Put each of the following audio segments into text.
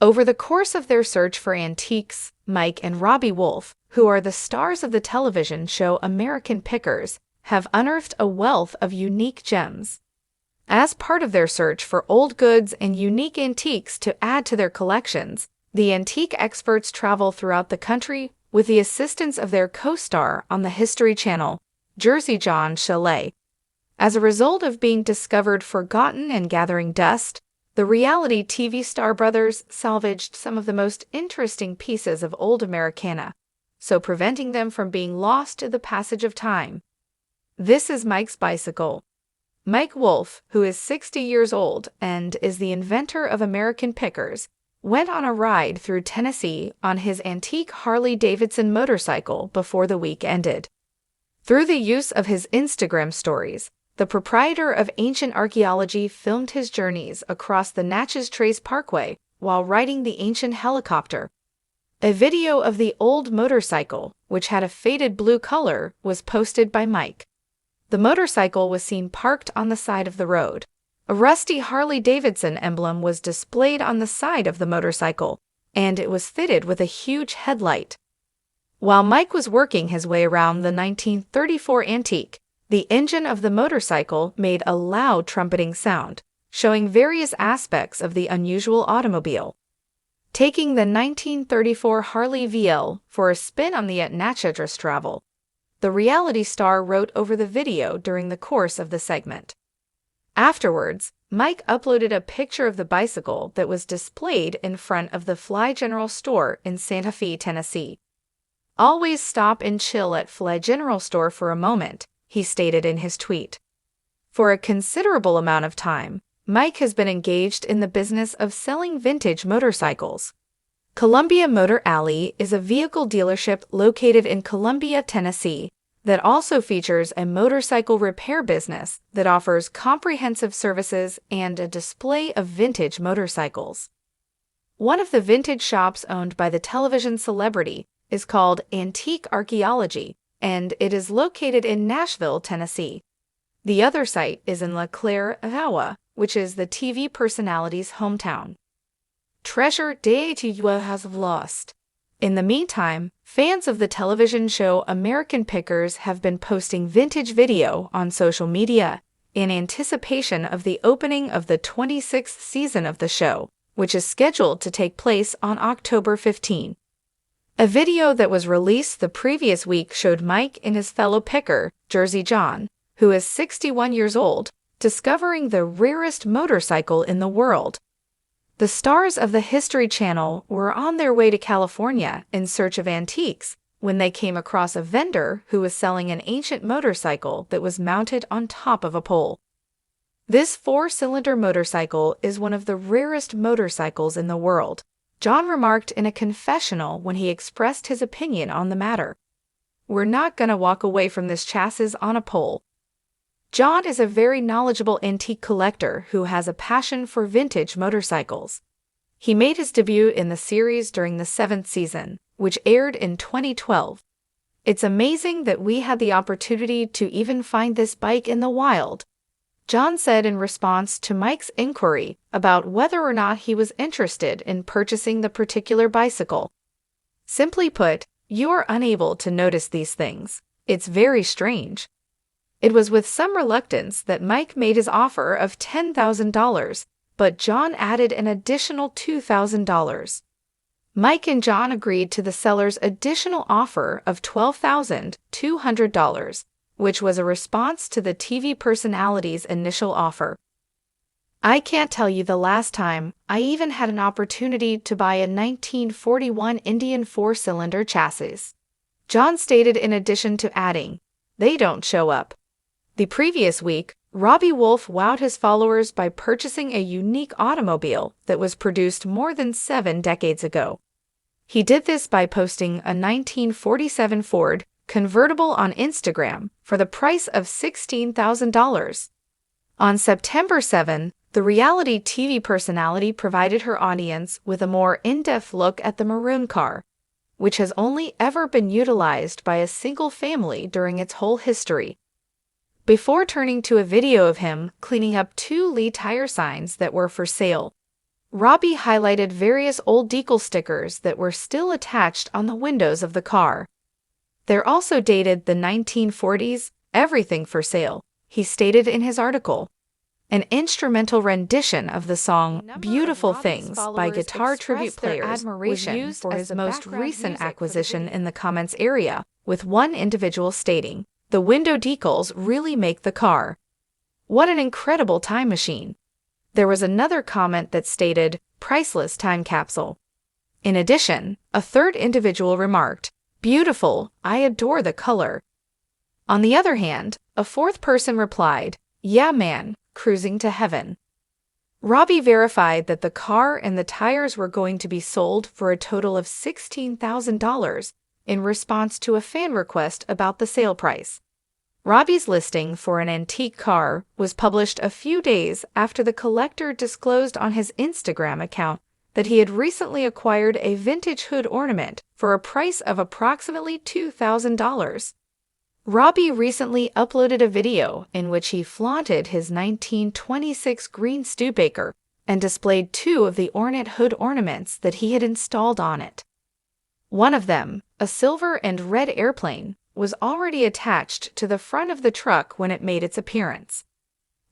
Over the course of their search for antiques, Mike and Robbie Wolfe, who are the stars of the television show American Pickers, have unearthed a wealth of unique gems. As part of their search for old goods and unique antiques to add to their collections, the antique experts travel throughout the country with the assistance of their co-star on the History Channel, Jersey John Chalet. As a result of being discovered forgotten and gathering dust, the reality TV star brothers salvaged some of the most interesting pieces of old Americana, so preventing them from being lost to the passage of time. This is Mike's bicycle. Mike Wolfe, who is 60 years old and is the inventor of American Pickers, went on a ride through Tennessee on his antique Harley-Davidson motorcycle before the week ended. Through the use of his Instagram stories, the proprietor of Ancient Archaeology filmed his journeys across the Natchez Trace Parkway while riding the ancient helicopter. A video of the old motorcycle, which had a faded blue color, was posted by Mike. The motorcycle was seen parked on the side of the road. A rusty Harley-Davidson emblem was displayed on the side of the motorcycle, and it was fitted with a huge headlight. While Mike was working his way around the 1934 antique, the engine of the motorcycle made a loud trumpeting sound, showing various aspects of the unusual automobile. Taking the 1934 Harley VL for a spin on the Natchez travel, the reality star wrote over the video during the course of the segment. Afterwards, Mike uploaded a picture of the bicycle that was displayed in front of the Fly General store in Santa Fe, Tennessee. "Always stop and chill at Fly General store for a moment," he stated in his tweet. For a considerable amount of time, Mike has been engaged in the business of selling vintage motorcycles. Columbia Motor Alley is a vehicle dealership located in Columbia, Tennessee, that also features a motorcycle repair business that offers comprehensive services and a display of vintage motorcycles. One of the vintage shops owned by the television celebrity is called Antique Archaeology, and it is located in Nashville, Tennessee. The other site is in La Claire, Iowa, which is the TV personality's hometown. Treasure that you have lost. In the meantime, fans of the television show American Pickers have been posting vintage video on social media in anticipation of the opening of the 26th season of the show, which is scheduled to take place on October 15. A video that was released the previous week showed Mike and his fellow picker, Jersey John, who is 61 years old, discovering the rarest motorcycle in the world. The stars of the History Channel were on their way to California in search of antiques when they came across a vendor who was selling an ancient motorcycle that was mounted on top of a pole. This four-cylinder motorcycle is one of the rarest motorcycles in the world, John remarked in a confessional when he expressed his opinion on the matter. "We're not gonna walk away from this chassis on a pole." John is a very knowledgeable antique collector who has a passion for vintage motorcycles. He made his debut in the series during the 7th season, which aired in 2012. "It's amazing that we had the opportunity to even find this bike in the wild," John said in response to Mike's inquiry about whether or not he was interested in purchasing the particular bicycle. "Simply put, you are unable to notice these things. It's very strange." It was with some reluctance that Mike made his offer of $10,000, but John added an additional $2,000. Mike and John agreed to the seller's additional offer of $12,200, which was a response to the TV personality's initial offer. "I can't tell you the last time I even had an opportunity to buy a 1941 Indian four-cylinder chassis," John stated in addition to adding, "They don't show up." The previous week, Robbie Wolfe wowed his followers by purchasing a unique automobile that was produced more than 7 decades ago. He did this by posting a 1947 Ford convertible on Instagram for the price of $16,000. On September 7, the reality TV personality provided her audience with a more in-depth look at the maroon car, which has only ever been utilized by a single family during its whole history. Before turning to a video of him cleaning up 2 Lee tire signs that were for sale, Robbie highlighted various old decal stickers that were still attached on the windows of the car. They're also dated the 1940s, everything for sale, he stated in his article. An instrumental rendition of the song "Beautiful Things" by guitar tribute players was used for his most recent acquisition in the comments area, with one individual stating, "The window decals really make the car. What an incredible time machine." There was another comment that stated, "Priceless time capsule." In addition, a third individual remarked, "Beautiful, I adore the color." On the other hand, a fourth person replied, "Yeah man, cruising to heaven." Robbie verified that the car and the tires were going to be sold for a total of $16,000 in response to a fan request about the sale price. Robbie's listing for an antique car was published a few days after the collector disclosed on his Instagram account that he had recently acquired a vintage hood ornament for a price of approximately $2,000. Robbie recently uploaded a video in which he flaunted his 1926 green Studebaker and displayed two of the ornate hood ornaments that he had installed on it. One of them, a silver and red airplane, was already attached to the front of the truck when it made its appearance.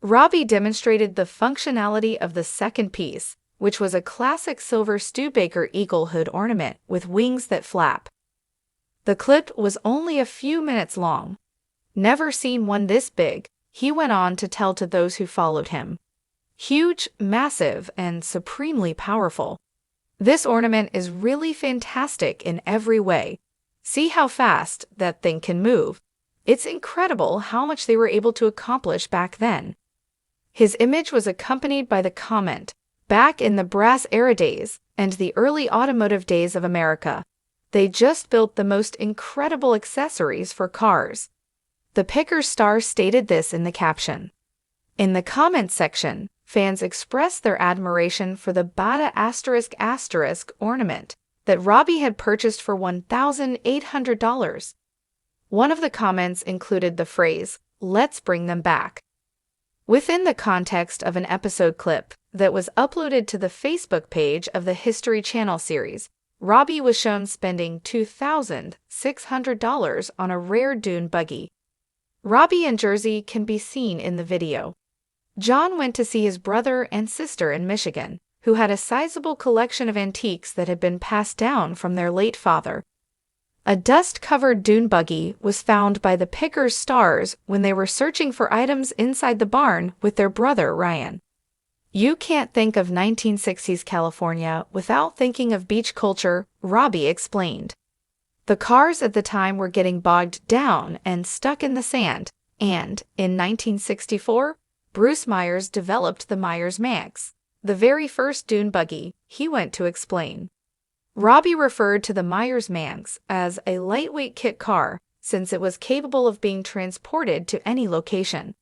Robbie demonstrated the functionality of the second piece, which was a classic silver Studebaker eagle hood ornament with wings that flap. The clip was only a few minutes long. "Never seen one this big," he went on to tell to those who followed him. "Huge, massive, and supremely powerful. This ornament is really fantastic in every way. See how fast that thing can move. It's incredible how much they were able to accomplish back then." His image was accompanied by the comment, "Back in the brass era days and the early automotive days of America, they just built the most incredible accessories for cars." The Pickers star stated this in the caption. In the comments section, fans expressed their admiration for the Bada *** ornament that Robbie had purchased for $1,800. One of the comments included the phrase, "Let's bring them back." Within the context of an episode clip that was uploaded to the Facebook page of the History Channel series, Robbie was shown spending $2,600 on a rare Dune buggy. Robbie and Jersey can be seen in the video. John went to see his brother and sister in Michigan, who had a sizable collection of antiques that had been passed down from their late father. A dust-covered Dune buggy was found by the Pickers stars when they were searching for items inside the barn with their brother Ryan. "You can't think of 1960s California without thinking of beach culture," Robbie explained. The cars at the time were getting bogged down and stuck in the sand, and, in 1964, Bruce Myers developed the Myers-Manx, the very first Dune buggy, he went to explain. Robbie referred to the Myers-Manx as a lightweight kit car since it was capable of being transported to any location.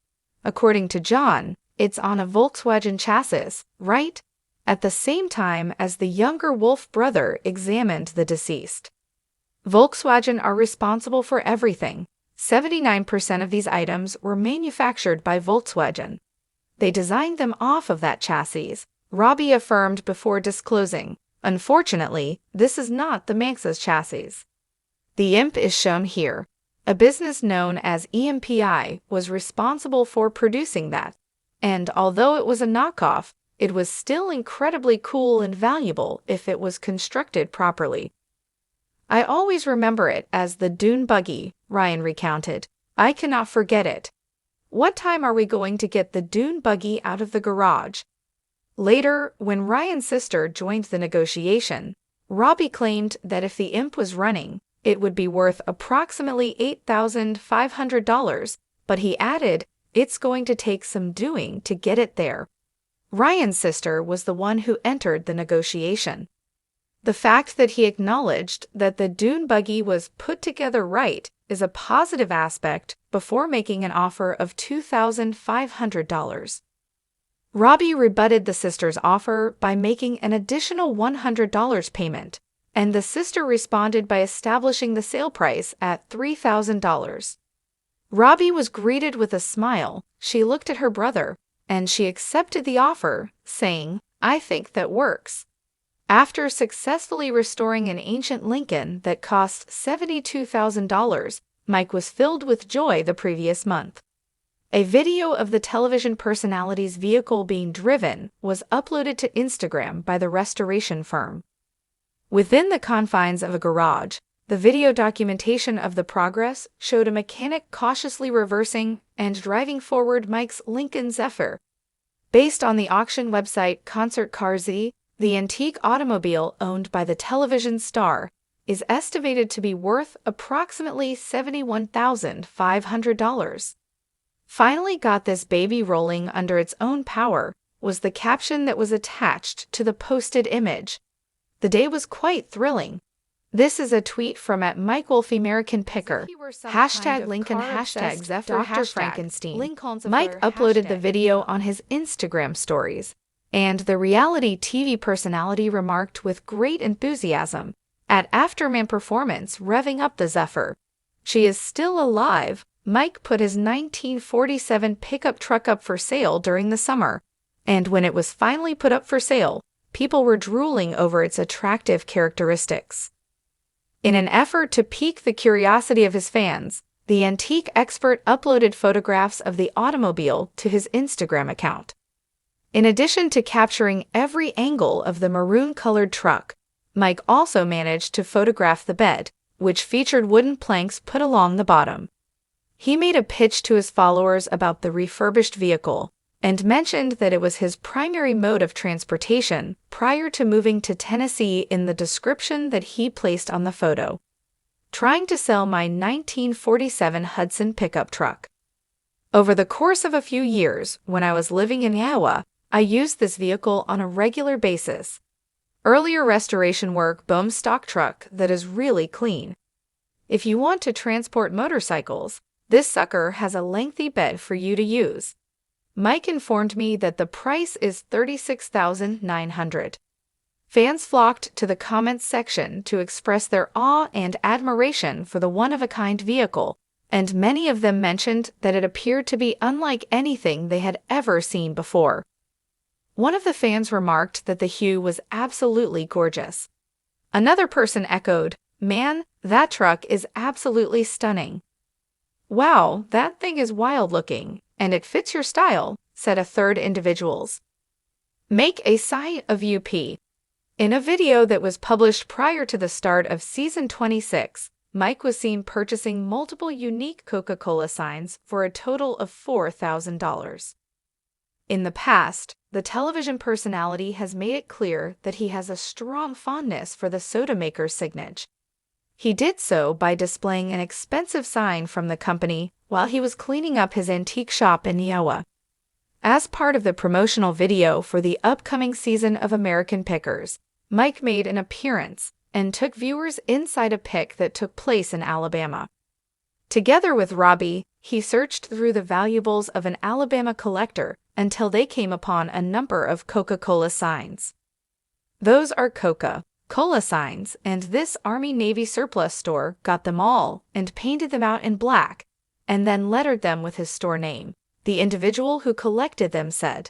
According to John, it's on a Volkswagen chassis, right? At the same time as the younger Wolfe brother examined the deceased. Volkswagen are responsible for everything. 79% of these items were manufactured by Volkswagen. They designed them off of that chassis, Robbie affirmed before disclosing, "Unfortunately, this is not the Manx's chassis." The imp is shown here. A business known as EMPI was responsible for producing that, and although it was a knockoff, it was still incredibly cool and valuable if it was constructed properly. "I always remember it as the Dune buggy," Ryan recounted. "I cannot forget it. What time are we going to get the Dune buggy out of the garage?" Later, when Ryan's sister joined the negotiation, Robbie claimed that if the imp was running, it would be worth approximately $8,500, but he added, "It's going to take some doing to get it there." Ryan's sister was the one who entered the negotiation. The fact that he acknowledged that the Dune buggy was put together right is a positive aspect before making an offer of $2,500. Robbie rebutted the sister's offer by making an additional $100 payment, and the sister responded by establishing the sale price at $3,000. Robbie was greeted with a smile. She looked at her brother, and she accepted the offer, saying, I think that works. After successfully restoring an ancient Lincoln that cost $72,000, Mike was filled with joy the previous month. A video of the television personality's vehicle being driven was uploaded to Instagram by the restoration firm. Within the confines of a garage, the video documentation of the progress showed a mechanic cautiously reversing and driving forward Mike's Lincoln Zephyr. Based on the auction website Concert Car Z, the antique automobile owned by the television star is estimated to be worth approximately $71,500. "Finally got this baby rolling under its own power," was the caption that was attached to the posted image. The day was quite thrilling. This is a tweet from @MikeWolfe American Picker, hashtag Lincoln, hashtag Zephyr, Dr. Frankenstein. Mike uploaded the video on his Instagram stories, and the reality TV personality remarked with great enthusiasm at Afterman Performance revving up the Zephyr. "She is still alive." Mike put his 1947 pickup truck up for sale during the summer, and when it was finally put up for sale, people were drooling over its attractive characteristics. In an effort to pique the curiosity of his fans, the antique expert uploaded photographs of the automobile to his Instagram account. In addition to capturing every angle of the maroon-colored truck, Mike also managed to photograph the bed, which featured wooden planks put along the bottom. He made a pitch to his followers about the refurbished vehicle and mentioned that it was his primary mode of transportation prior to moving to Tennessee in the description that he placed on the photo. "Trying to sell my 1947 Hudson pickup truck. Over the course of a few years, when I was living in Iowa, I used this vehicle on a regular basis. Earlier restoration work, boom stock truck that is really clean. If you want to transport motorcycles, this sucker has a lengthy bed for you to use." Mike informed me that the price is $36,900. Fans flocked to the comments section to express their awe and admiration for the one-of-a-kind vehicle, and many of them mentioned that it appeared to be unlike anything they had ever seen before. One of the fans remarked that the hue was absolutely gorgeous. Another person echoed, "Man, that truck is absolutely stunning." "Wow, that thing is wild-looking, and it fits your style," said a third individuals. Make a sign of UP. In a video that was published prior to the start of Season 26, Mike was seen purchasing multiple unique Coca-Cola signs for a total of $4,000. In the past, the television personality has made it clear that he has a strong fondness for the soda maker's signage. He did so by displaying an expensive sign from the company while he was cleaning up his antique shop in Iowa. As part of the promotional video for the upcoming season of American Pickers, Mike made an appearance and took viewers inside a pick that took place in Alabama. Together with Robbie, he searched through the valuables of an Alabama collector until they came upon a number of Coca-Cola signs. Those are Coca-Cola signs, and this Army-Navy surplus store got them all and painted them out in black, and then lettered them with his store name, the individual who collected them said.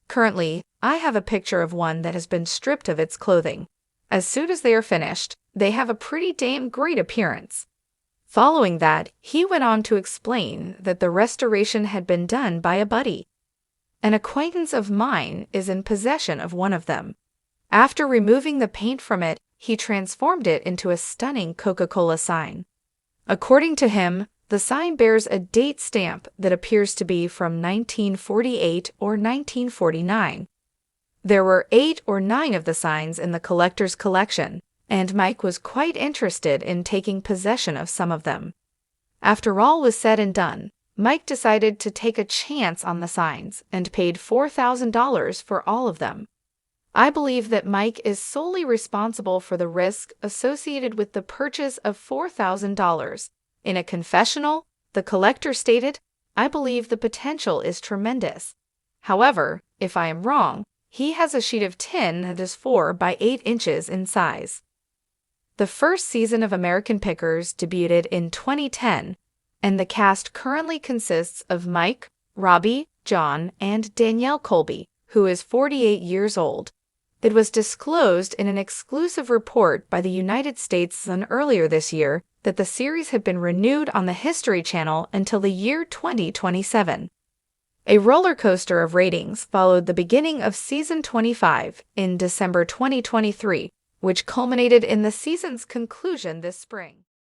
"Currently, I have a picture of one that has been stripped of its clothing. As soon as they are finished, they have a pretty damn great appearance." Following that, he went on to explain that the restoration had been done by a buddy. "An acquaintance of mine is in possession of one of them. After removing the paint from it, he transformed it into a stunning Coca-Cola sign. According to him, the sign bears a date stamp that appears to be from 1948 or 1949. There were 8 or 9 of the signs in the collector's collection, and Mike was quite interested in taking possession of some of them. After all was said and done, Mike decided to take a chance on the signs and paid $4,000 for all of them. I believe that Mike is solely responsible for the risk associated with the purchase of $4,000. In a confessional, the collector stated, "I believe the potential is tremendous. However, if I am wrong, he has a sheet of tin that is 4 by 8 inches in size." The first season of American Pickers debuted in 2010, and the cast currently consists of Mike, Robbie, John, and Danielle Colby, who is 48 years old. It was disclosed in an exclusive report by the United States Sun earlier this year that the series had been renewed on the History Channel until the year 2027. A roller coaster of ratings followed the beginning of season 25 in December 2023, which culminated in the season's conclusion this spring.